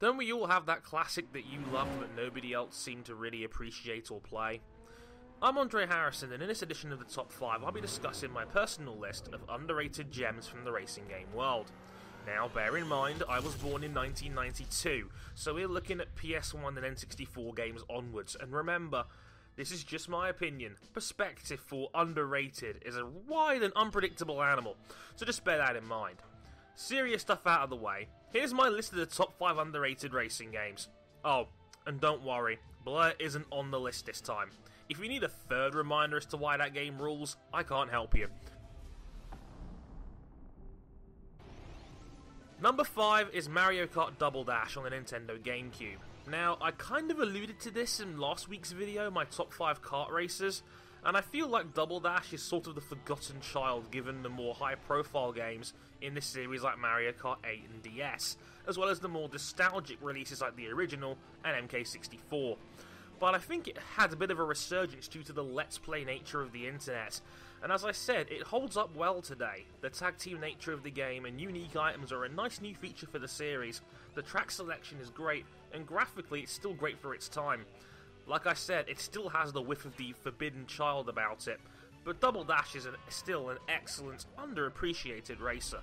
Don't we all have that classic that you love but nobody else seemed to really appreciate or play? I'm Andre Harrison, and in this edition of the Top 5 I'll be discussing my personal list of underrated gems from the racing game world. Now bear in mind I was born in 1992, so we're looking at PS1 and N64 games onwards, and remember, this is just my opinion. Perspective for underrated is a wide and unpredictable animal, so just bear that in mind. Serious stuff out of the way, here's my list of the top 5 underrated racing games. Oh, and don't worry, Blur isn't on the list this time. If you need a third reminder as to why that game rules, I can't help you. Number 5 is Mario Kart Double Dash on the Nintendo GameCube. Now, I kind of alluded to this in last week's video, my top 5 kart racers, and I feel like Double Dash is sort of the forgotten child given the more high-profile games in this series like Mario Kart 8 and DS, as well as the more nostalgic releases like the original and MK64. But I think it had a bit of a resurgence due to the Let's Play nature of the internet, and as I said, it holds up well today. The tag team nature of the game and unique items are a nice new feature for the series, the track selection is great, and graphically it's still great for its time. Like I said, it still has the whiff of the forbidden child about it, but Double Dash is still an excellent, underappreciated racer.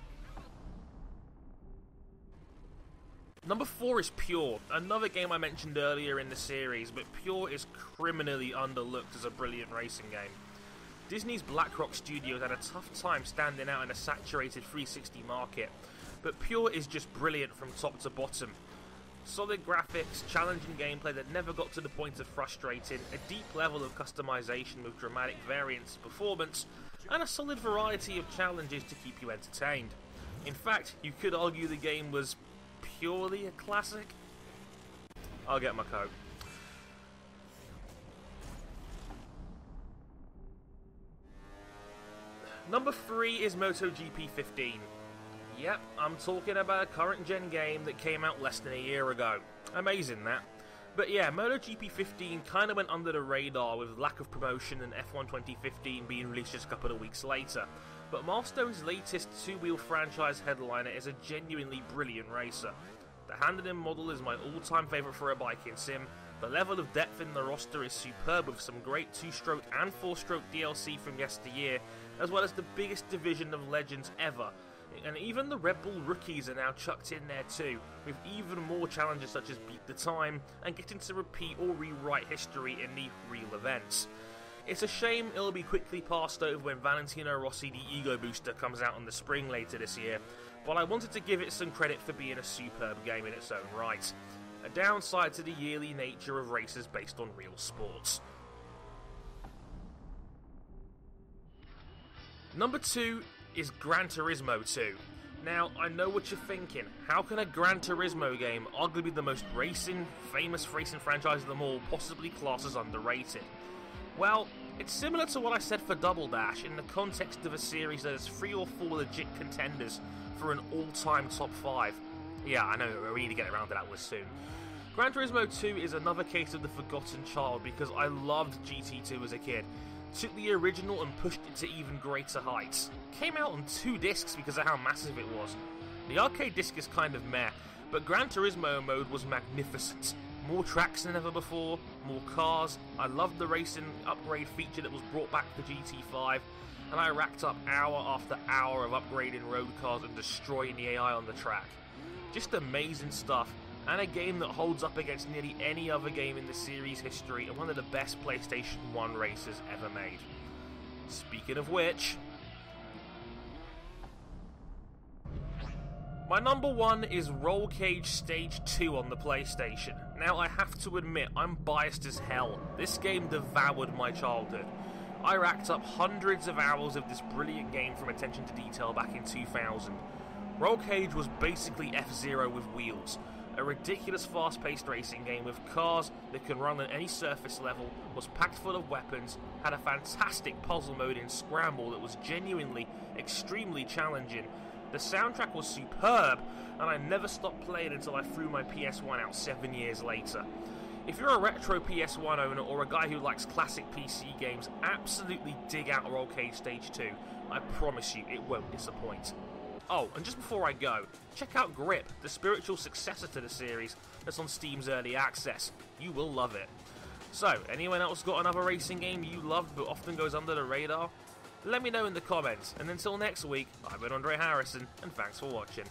Number 4 is Pure, another game I mentioned earlier in the series, but Pure is criminally underlooked as a brilliant racing game. Disney's BlackRock Studios had a tough time standing out in a saturated 360 market, but Pure is just brilliant from top to bottom. Solid graphics, challenging gameplay that never got to the point of frustrating, a deep level of customization with dramatic variance, performance, and a solid variety of challenges to keep you entertained. In fact, you could argue the game was purely a classic. I'll get my coat. Number 3 is MotoGP 15. Yep, I'm talking about a current gen game that came out less than a year ago. Amazing that. But yeah, MotoGP 15 kinda went under the radar with lack of promotion and F1 2015 being released just a couple of weeks later. But Milestone's latest two-wheel franchise headliner is a genuinely brilliant racer. The Handlin model is my all-time favourite for a biking sim. The level of depth in the roster is superb with some great 2-stroke and 4-stroke DLC from yesteryear, as well as the biggest division of legends ever. And even the Red Bull rookies are now chucked in there too, with even more challenges such as beat the time, and getting to repeat or rewrite history in the real events. It's a shame it'll be quickly passed over when Valentino Rossi the Ego Booster comes out in the spring later this year, but I wanted to give it some credit for being a superb game in its own right. A downside to the yearly nature of races based on real sports. Number 2 is Gran Turismo 2. Now, I know what you're thinking, how can a Gran Turismo game, arguably the most famous racing franchise of them all, possibly class as underrated? Well, it's similar to what I said for Double Dash in the context of a series that has 3 or 4 legit contenders for an all-time top 5. Yeah, I know, we need to get around to that one soon. Gran Turismo 2 is another case of the forgotten child because I loved GT2 as a kid. Took the original and pushed it to even greater heights. Came out on 2 discs because of how massive it was. The arcade disc is kind of meh, but Gran Turismo mode was magnificent. More tracks than ever before, more cars, I loved the racing upgrade feature that was brought back to GT5, and I racked up hour after hour of upgrading road cars and destroying the AI on the track. Just amazing stuff, and a game that holds up against nearly any other game in the series history and one of the best PlayStation 1 races ever made. Speaking of which, my number 1 is Rollcage Stage 2 on the PlayStation. Now I have to admit, I'm biased as hell. This game devoured my childhood. I racked up hundreds of hours of this brilliant game from attention to detail back in 2000. Rollcage was basically F-Zero with wheels. A ridiculous fast-paced racing game with cars that can run on any surface level, was packed full of weapons, had a fantastic puzzle mode in Scramble that was genuinely extremely challenging. The soundtrack was superb, and I never stopped playing until I threw my PS1 out 7 years later. If you're a retro PS1 owner or a guy who likes classic PC games, absolutely dig out Rollcage Stage 2. I promise you, it won't disappoint. Oh, and just before I go, check out Grip, the spiritual successor to the series that's on Steam's Early Access. You will love it. So, anyone else got another racing game you loved but often goes under the radar? Let me know in the comments, and until next week, I've been Andre Harrison, and thanks for watching.